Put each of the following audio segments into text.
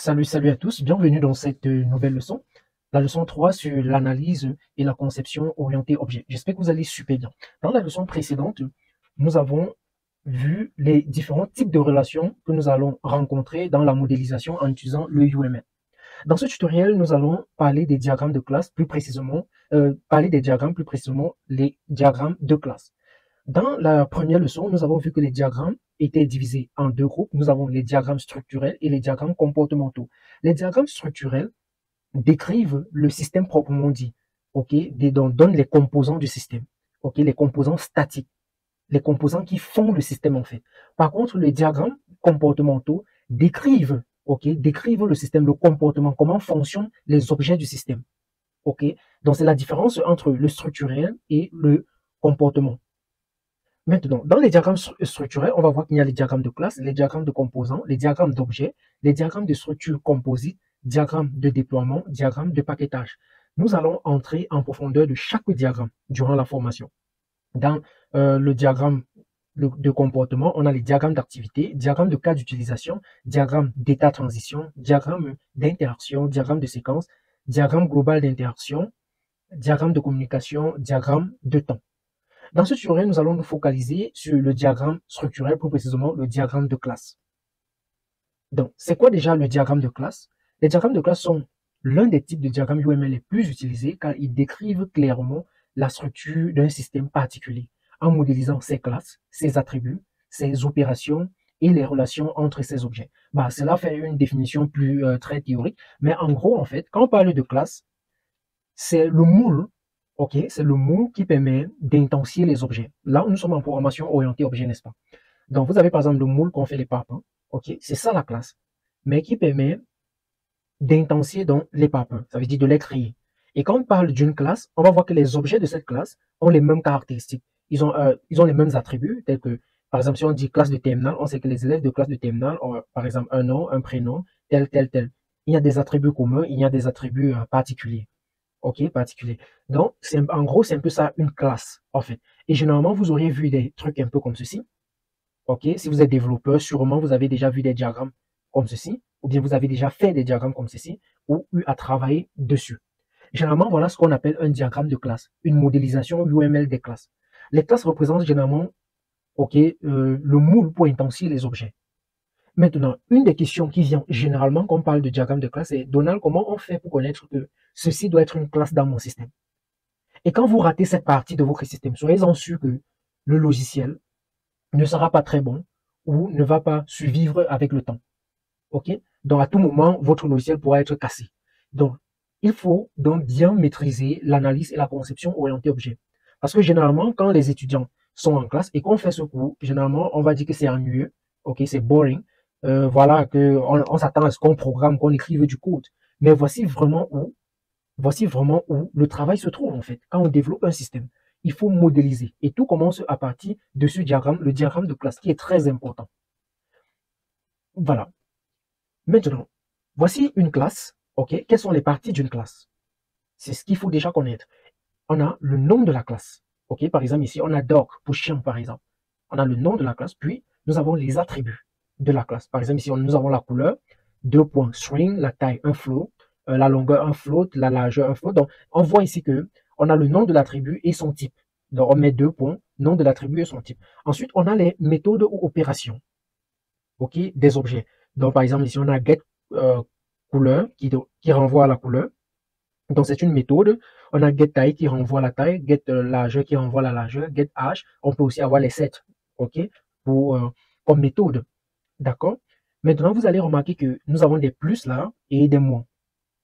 Salut à tous, bienvenue dans cette nouvelle leçon, la leçon 3 sur l'analyse et la conception orientée objet. J'espère que vous allez super bien. Dans la leçon précédente, nous avons vu les différents types de relations que nous allons rencontrer dans la modélisation en utilisant le UML. Dans ce tutoriel, nous allons parler des diagrammes de classe, plus précisément, les diagrammes de classe. Dans la première leçon, nous avons vu que les diagrammes étaient divisés en deux groupes. Nous avons les diagrammes structurels et les diagrammes comportementaux. Les diagrammes structurels décrivent le système proprement dit, ok, donnent les composants du système, ok, les composants statiques, les composants qui font le système en fait. Par contre, les diagrammes comportementaux décrivent, ok, décrivent le système, le comportement, comment fonctionnent les objets du système, ok. Donc c'est la différence entre le structurel et le comportement. Maintenant, dans les diagrammes structurels, on va voir qu'il y a les diagrammes de classe, les diagrammes de composants, les diagrammes d'objets, les diagrammes de structure composite, diagrammes de déploiement, diagrammes de paquetage. Nous allons entrer en profondeur de chaque diagramme durant la formation. Dans le diagramme de comportement, on a les diagrammes d'activité, diagrammes de cas d'utilisation, diagrammes d'état transition, diagrammes d'interaction, diagrammes de séquence, diagramme global d'interaction, diagramme de communication, diagramme de temps. Dans ce tutoriel, nous allons nous focaliser sur le diagramme structurel, plus précisément le diagramme de classe. Donc, c'est quoi déjà le diagramme de classe? Les diagrammes de classe sont l'un des types de diagrammes UML les plus utilisés car ils décrivent clairement la structure d'un système particulier en modélisant ses classes, ses attributs, ses opérations et les relations entre ces objets. Cela fait une définition plus très théorique, mais en gros, en fait, quand on parle de classe, c'est le moule. Ok, c'est le moule qui permet d'intensifier les objets. Là, nous sommes en programmation orientée objet, n'est-ce pas? Donc, vous avez par exemple le moule qu'on fait les parpaings. Ok, c'est ça la classe. Mais qui permet d'intensifier donc les parpaings. Ça veut dire de les créer. Et quand on parle d'une classe, on va voir que les objets de cette classe ont les mêmes caractéristiques. Ils ont les mêmes attributs, tels que, par exemple, si on dit classe de terminale, on sait que les élèves de classe de terminale ont, par exemple, un nom, un prénom, tel. Il y a des attributs communs, il y a des attributs particuliers. Ok, particulier. Donc, en gros, c'est un peu ça, une classe, en fait. Et généralement, vous auriez vu des trucs un peu comme ceci. Ok, si vous êtes développeur, sûrement vous avez déjà vu des diagrammes comme ceci, ou bien vous avez déjà fait des diagrammes comme ceci, ou eu à travailler dessus. Généralement, voilà ce qu'on appelle un diagramme de classe, une modélisation UML des classes. Les classes représentent généralement, ok, le moule pour intensifier les objets. Maintenant, une des questions qui vient généralement quand on parle de diagramme de classe est: Donald, comment on fait pour connaître que ceci doit être une classe dans mon système? Et quand vous ratez cette partie de votre système, soyez-en sûr que le logiciel ne sera pas très bon ou ne va pas survivre avec le temps. Ok? Donc, à tout moment, votre logiciel pourra être cassé. Donc, il faut donc bien maîtriser l'analyse et la conception orientée objet. Parce que généralement, quand les étudiants sont en classe et qu'on fait ce cours, généralement, on va dire que c'est ennuyeux, ok, c'est boring. Voilà, on s'attend à ce qu'on programme, qu'on écrive du code. Mais voici vraiment où le travail se trouve en fait. Quand on développe un système, il faut modéliser. Et tout commence à partir de ce diagramme, le diagramme de classe, qui est très important. Voilà. Maintenant, voici une classe. Ok, quelles sont les parties d'une classe? C'est ce qu'il faut déjà connaître. On a le nom de la classe. Ok, par exemple ici, on a dog pour chien par exemple. On a le nom de la classe, puis nous avons les attributs de la classe. Par exemple ici, nous avons la couleur, 2 points string, la taille, un float, la longueur, un float, la largeur, un float. Donc, on voit ici que on a le nom de l'attribut et son type. Donc, on met 2 points, nom de l'attribut et son type. Ensuite, on a les méthodes ou opérations, ok, des objets. Donc, par exemple, ici, on a get couleur qui renvoie à la couleur. Donc, c'est une méthode. On a get taille qui renvoie à la taille, get largeur qui renvoie à la largeur, get âge. On peut aussi avoir les sets, ok, comme méthode. D'accord? Maintenant, vous allez remarquer que nous avons des plus là et des moins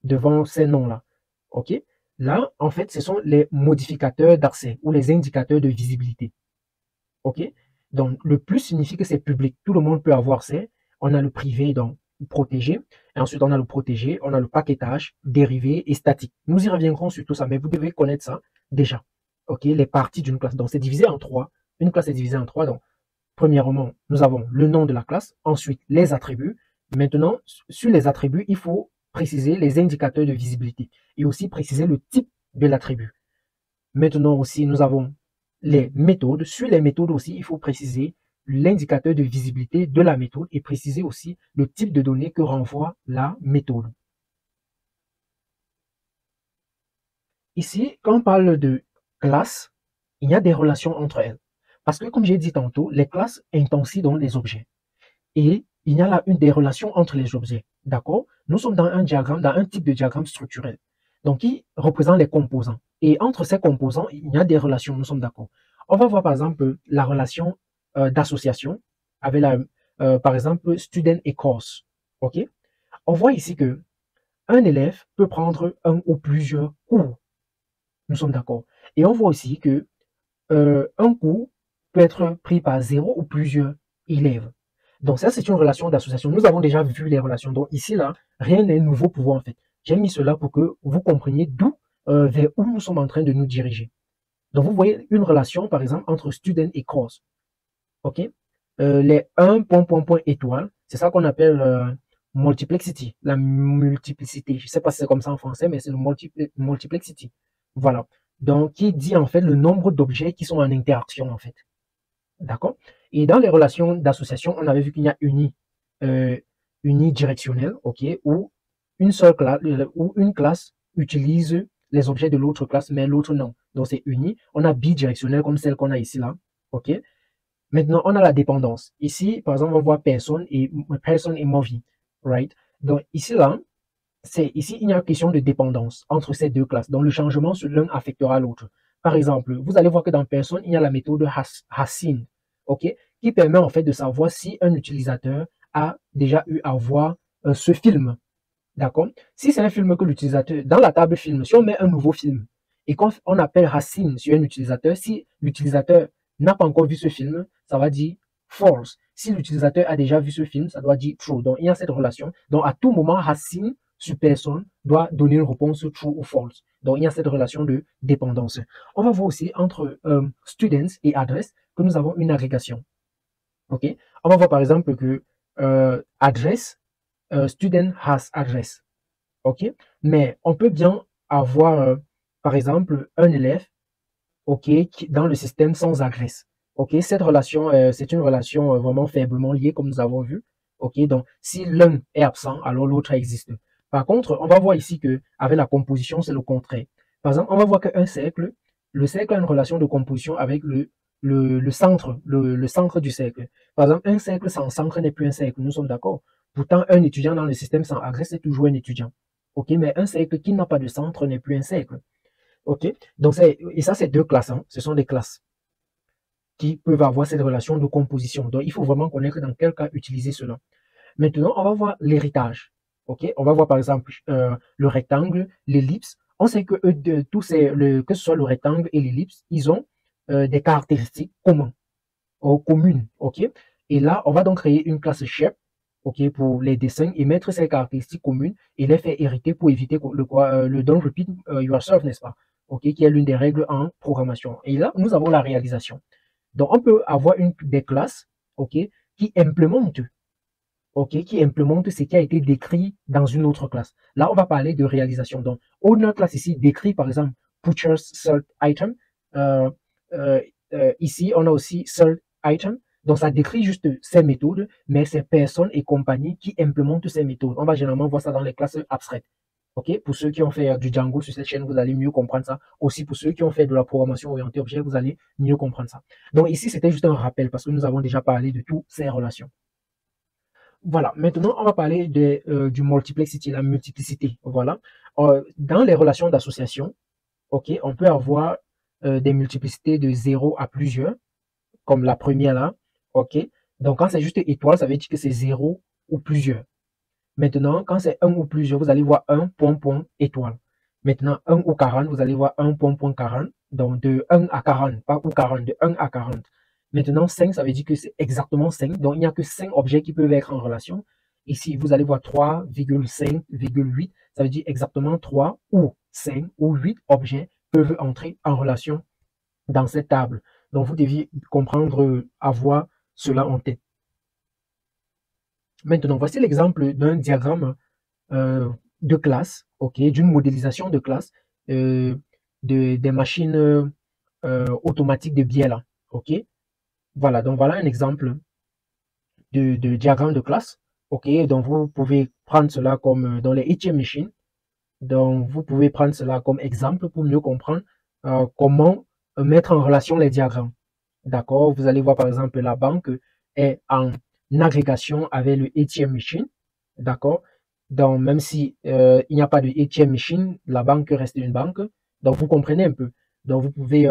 devant ces noms-là. OK? Là, en fait, ce sont les modificateurs d'accès ou les indicateurs de visibilité. OK? Donc, le plus signifie que c'est public. Tout le monde peut avoir accès. On a le privé, donc protégé. Et ensuite, on a le protégé, on a le paquetage, dérivé et statique. Nous y reviendrons sur tout ça, mais vous devez connaître ça déjà. OK? Les parties d'une classe. Donc, c'est divisé en trois. Une classe est divisée en trois. Donc, premièrement, nous avons le nom de la classe. Ensuite, les attributs. Maintenant, sur les attributs, il faut préciser les indicateurs de visibilité et aussi préciser le type de l'attribut. Maintenant aussi, nous avons les méthodes. Sur les méthodes aussi, il faut préciser l'indicateur de visibilité de la méthode et préciser aussi le type de données que renvoie la méthode. Ici, quand on parle de classe, il y a des relations entre elles. Parce que, comme j'ai dit tantôt, les classes intensifient donc les objets. Et il y a là une des relations entre les objets. D'accord? Nous sommes dans un diagramme, dans un type de diagramme structurel. Donc, qui représente les composants. Et entre ces composants, il y a des relations, nous sommes d'accord. On va voir par exemple la relation d'association avec par exemple, student et course. OK? On voit ici que un élève peut prendre un ou plusieurs cours. Nous sommes d'accord. Et on voit aussi que un cours peut être pris par 0 ou plusieurs élèves. Donc ça, c'est une relation d'association. Nous avons déjà vu les relations. Donc ici, là, rien n'est nouveau pour vous en fait. J'ai mis cela pour que vous compreniez d'où, vers où nous sommes en train de nous diriger. Donc vous voyez une relation, par exemple, entre student et course. OK? Les 1, point, point, point, étoile, c'est ça qu'on appelle multiplexity, la multiplicité. Je ne sais pas si c'est comme ça en français, mais c'est le multiplexity. Voilà. Donc, qui dit en fait le nombre d'objets qui sont en interaction en fait. D'accord? Et dans les relations d'association, on avait vu qu'il y a unidirectionnel, ok, où une seule classe ou une classe utilise les objets de l'autre classe, mais l'autre non. Donc c'est uni. On a bidirectionnel comme celle qu'on a ici là, ok. Maintenant, on a la dépendance. Ici, par exemple, on voit personne et movie, right? Donc ici là, ici il y a une question de dépendance entre ces deux classes. Donc le changement sur l'un affectera l'autre. Par exemple, vous allez voir que dans personne, il y a la méthode Hassine, ok, qui permet en fait de savoir si un utilisateur a déjà eu à voir ce film. D'accord? Si c'est un film que l'utilisateur, dans la table film, si on met un nouveau film et qu'on appelle Racine sur un utilisateur, si l'utilisateur n'a pas encore vu ce film, ça va dire false. Si l'utilisateur a déjà vu ce film, ça doit dire true. Donc, il y a cette relation. Donc, à tout moment, Racine sur personne doit donner une réponse true ou false. Donc, il y a cette relation de dépendance. On va voir aussi entre students et adresse que nous avons une agrégation. OK? On va voir par exemple que adresse, student has address. OK? Mais on peut bien avoir, par exemple, un élève, OK, qui, dans le système sans adresse. OK? Cette relation, c'est une relation vraiment faiblement liée, comme nous avons vu. OK? Donc, si l'un est absent, alors l'autre existe. Par contre, on va voir ici que avec la composition, c'est le contraire. Par exemple, on va voir qu'un cercle, le cercle a une relation de composition avec le centre, le centre du cercle. Par exemple, un cercle sans centre n'est plus un cercle, nous sommes d'accord. Pourtant, un étudiant dans le système sans adresse est toujours un étudiant. OK? Mais un cercle qui n'a pas de centre n'est plus un cercle. OK? Donc, et ça, c'est deux classes. Hein. Ce sont des classes qui peuvent avoir cette relation de composition. Donc, il faut vraiment connaître dans quel cas utiliser cela. Maintenant, on va voir l'héritage. OK? On va voir, par exemple, le rectangle, l'ellipse. On sait que que ce soit le rectangle et l'ellipse, ils ont des caractéristiques communes. OK? Et là, on va donc créer une classe shape, OK, pour les dessins et mettre ces caractéristiques communes et les faire hériter pour éviter le don't repeat yourself, n'est-ce pas? OK, qui est l'une des règles en programmation. Et là, nous avons la réalisation. Donc, on peut avoir des classes, OK, qui implémentent, OK, qui implémentent ce qui a été décrit dans une autre classe. Là, on va parler de réalisation. Donc, owner class ici décrit, par exemple, purchase sold item. Euh, ici, on a aussi sold item. Donc, ça décrit juste ces méthodes, mais c'est personnes et compagnies qui implémentent ces méthodes. On va généralement voir ça dans les classes abstraites. OK? Pour ceux qui ont fait du Django sur cette chaîne, vous allez mieux comprendre ça. Aussi, pour ceux qui ont fait de la programmation orientée objet, vous allez mieux comprendre ça. Donc, ici, c'était juste un rappel parce que nous avons déjà parlé de toutes ces relations. Voilà. Maintenant, on va parler du multiplexity, la multiplicité. Voilà. Dans les relations d'association, OK, on peut avoir des multiplicités de 0 à plusieurs, comme la première là. OK? Donc, quand c'est juste étoile, ça veut dire que c'est 0 ou plusieurs. Maintenant, quand c'est 1 ou plusieurs, vous allez voir 1 point point étoile. Maintenant, 1 ou 40, vous allez voir 1 point point 40. Donc, de 1 à 40, pas ou 40, de 1 à 40. Maintenant, 5, ça veut dire que c'est exactement 5. Donc, il n'y a que 5 objets qui peuvent être en relation. Ici, vous allez voir 3,5,8. Ça veut dire exactement 3 ou 5 ou 8 objets peuvent entrer en relation dans cette table. Donc, vous deviez comprendre, avoir cela en tête. Maintenant, voici l'exemple d'un diagramme de classe, ok, d'une modélisation de classe des machines automatiques de biais là, ok. Voilà, donc voilà un exemple de diagramme de classe. OK, donc vous pouvez prendre cela comme dans les ATM machines. Donc, vous pouvez prendre cela comme exemple pour mieux comprendre comment mettre en relation les diagrammes. D'accord? Vous allez voir par exemple la banque est en agrégation avec le ATM machine. D'accord? Donc, même si il n'y a pas de ATM machine, la banque reste une banque. Donc, vous comprenez un peu. Donc, vous pouvez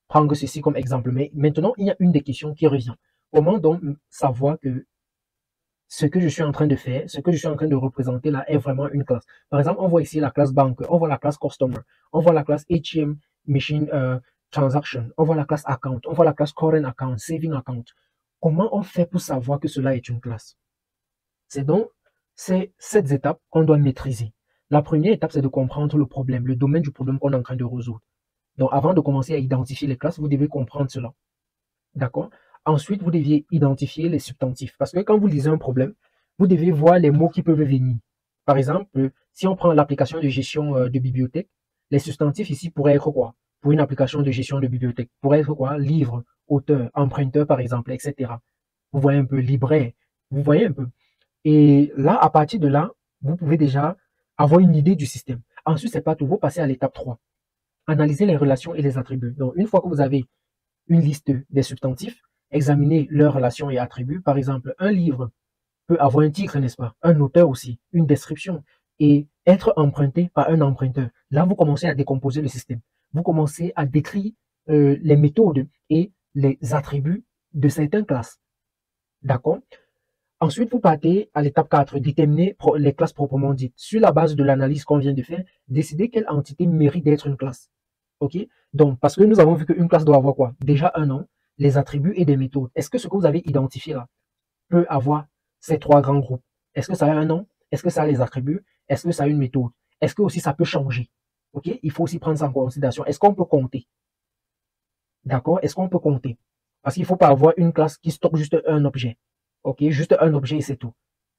prendre ceci comme exemple. Mais maintenant, il y a une des questions qui revient. Comment donc savoir que ce que je suis en train de faire, ce que je suis en train de représenter là est vraiment une classe. Par exemple, on voit ici la classe banque, on voit la classe customer, on voit la classe ATM machine transaction, on voit la classe account, on voit la classe current account, saving account. Comment on fait pour savoir que cela est une classe? C'est donc cette étape qu'on doit maîtriser. La première étape, c'est de comprendre le problème, le domaine du problème qu'on est en train de résoudre. Donc, avant de commencer à identifier les classes, vous devez comprendre cela. D'accord? Ensuite, vous deviez identifier les substantifs. Parce que quand vous lisez un problème, vous devez voir les mots qui peuvent venir. Par exemple, si on prend l'application de gestion de bibliothèque, les substantifs ici pourraient être quoi? Pour une application de gestion de bibliothèque, pourrait être quoi? Livre, auteur, emprunteur, par exemple, etc. Vous voyez un peu, libraire, vous voyez un peu. Et là, à partir de là, vous pouvez déjà avoir une idée du système. Ensuite, c'est pas tout, vous passez à l'étape 3. Analyser les relations et les attributs. Donc, une fois que vous avez une liste des substantifs, examiner leurs relations et attributs. Par exemple, un livre peut avoir un titre, n'est-ce pas? Un auteur aussi, une description, et être emprunté par un emprunteur. Là, vous commencez à décomposer le système. Vous commencez à décrire les méthodes et les attributs de certaines classes. D'accord? Ensuite, vous partez à l'étape 4, déterminer les classes proprement dites. Sur la base de l'analyse qu'on vient de faire, décider quelle entité mérite d'être une classe. OK? Donc, parce que nous avons vu qu'une classe doit avoir quoi? Déjà un nom, les attributs et des méthodes. Est-ce que ce que vous avez identifié là peut avoir ces trois grands groupes? Est-ce que ça a un nom? Est-ce que ça a les attributs? Est-ce que ça a une méthode? Est-ce que aussi ça peut changer? OK? Il faut aussi prendre ça en considération. Est-ce qu'on peut compter? D'accord? Est-ce qu'on peut compter? Parce qu'il ne faut pas avoir une classe qui stocke juste un objet. OK? Juste un objet et c'est tout.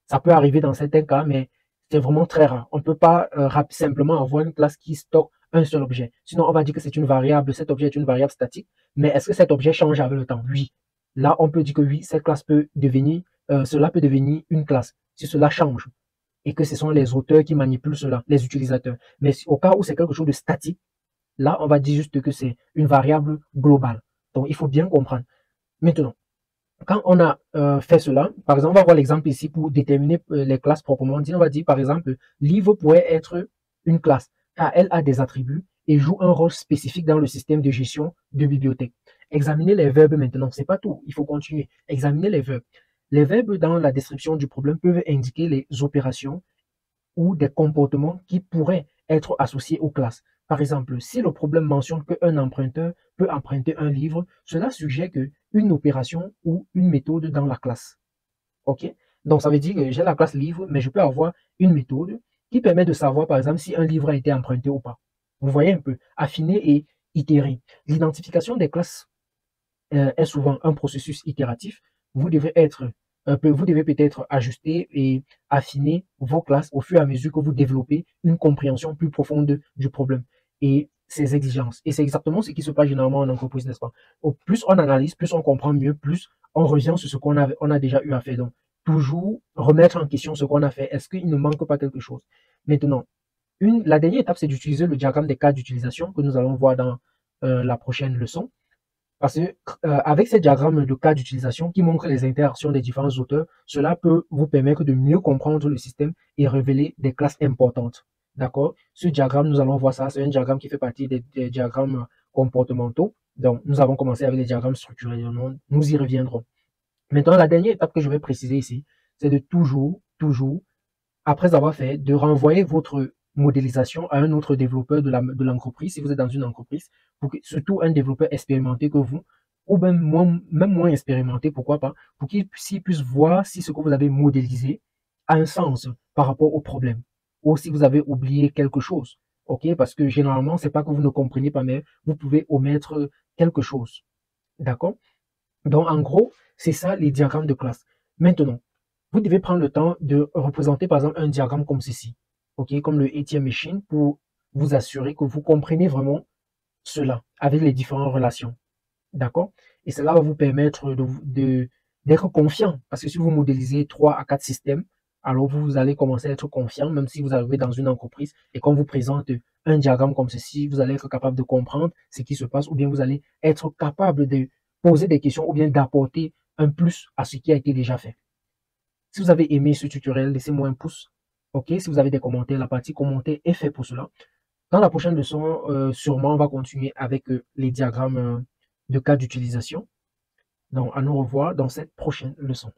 Ça peut arriver dans certains cas, mais c'est vraiment très rare. On ne peut pas simplement avoir une classe qui stocke un seul objet. Sinon, on va dire que c'est une variable, cet objet est une variable statique. Mais est-ce que cet objet change avec le temps? Oui. Là, on peut dire que oui, cette classe peut devenir, cela peut devenir une classe si cela change et que ce sont les auteurs qui manipulent cela, les utilisateurs. Mais au cas où c'est quelque chose de statique, là, on va dire juste que c'est une variable globale. Donc, il faut bien comprendre. Maintenant, quand on a fait cela, par exemple, on va voir l'exemple ici pour déterminer les classes proprement dit. On va dire, par exemple, livre pourrait être une classe, car elle a des attributs et joue un rôle spécifique dans le système de gestion de bibliothèque. Examiner les verbes maintenant, c'est pas tout, il faut continuer. Examiner les verbes. Les verbes dans la description du problème peuvent indiquer les opérations ou des comportements qui pourraient être associés aux classes. Par exemple, si le problème mentionne qu'un emprunteur peut emprunter un livre, cela suggère qu'une opération ou une méthode dans la classe. OK? Donc, ça veut dire que j'ai la classe livre, mais je peux avoir une méthode qui permet de savoir, par exemple, si un livre a été emprunté ou pas. Vous voyez un peu, affiner et itérer. L'identification des classes est souvent un processus itératif. Vous devez vous devez peut-être ajuster et affiner vos classes au fur et à mesure que vous développez une compréhension plus profonde du problème et ses exigences. Et c'est exactement ce qui se passe généralement en entreprise, n'est-ce pas? Au plus on analyse, plus on comprend mieux, plus on revient sur ce on a déjà eu à faire. Donc, toujours remettre en question ce qu'on a fait. Est-ce qu'il ne manque pas quelque chose? Maintenant, la dernière étape, c'est d'utiliser le diagramme des cas d'utilisation que nous allons voir dans la prochaine leçon. Parce que avec ces diagrammes de cas d'utilisation qui montrent les interactions des différents auteurs, cela peut vous permettre de mieux comprendre le système et révéler des classes importantes. D'accord? Ce diagramme, nous allons voir ça, c'est un diagramme qui fait partie des diagrammes comportementaux. Donc, nous avons commencé avec les diagrammes structurés, nous y reviendrons. Maintenant, la dernière étape que je vais préciser ici, c'est de toujours, après avoir fait, de renvoyer votre modélisation à un autre développeur de l'entreprise, si vous êtes dans une entreprise, surtout un développeur expérimenté que vous, ou même moins expérimenté, pourquoi pas, pour qu'il puisse voir si ce que vous avez modélisé a un sens par rapport au problème, ou si vous avez oublié quelque chose. OK? Parce que généralement, c'est pas que vous ne comprenez pas, mais vous pouvez omettre quelque chose. D'accord? Donc, en gros, c'est ça les diagrammes de classe. Maintenant, vous devez prendre le temps de représenter, par exemple, un diagramme comme ceci, OK, comme le ATM machine, pour vous assurer que vous comprenez vraiment cela avec les différentes relations. D'accord? Et cela va vous permettre d'être confiant. Parce que si vous modélisez 3 à 4 systèmes, alors vous allez commencer à être confiant, même si vous arrivez dans une entreprise et qu'on vous présente un diagramme comme ceci, vous allez être capable de comprendre ce qui se passe ou bien vous allez être capable de poser des questions ou bien d'apporter un plus à ce qui a été déjà fait. Si vous avez aimé ce tutoriel, laissez-moi un pouce. Ok, si vous avez des commentaires, la partie commentaires est faite pour cela. Dans la prochaine leçon, sûrement, on va continuer avec les diagrammes de cas d'utilisation. Donc, à nous revoir dans cette prochaine leçon.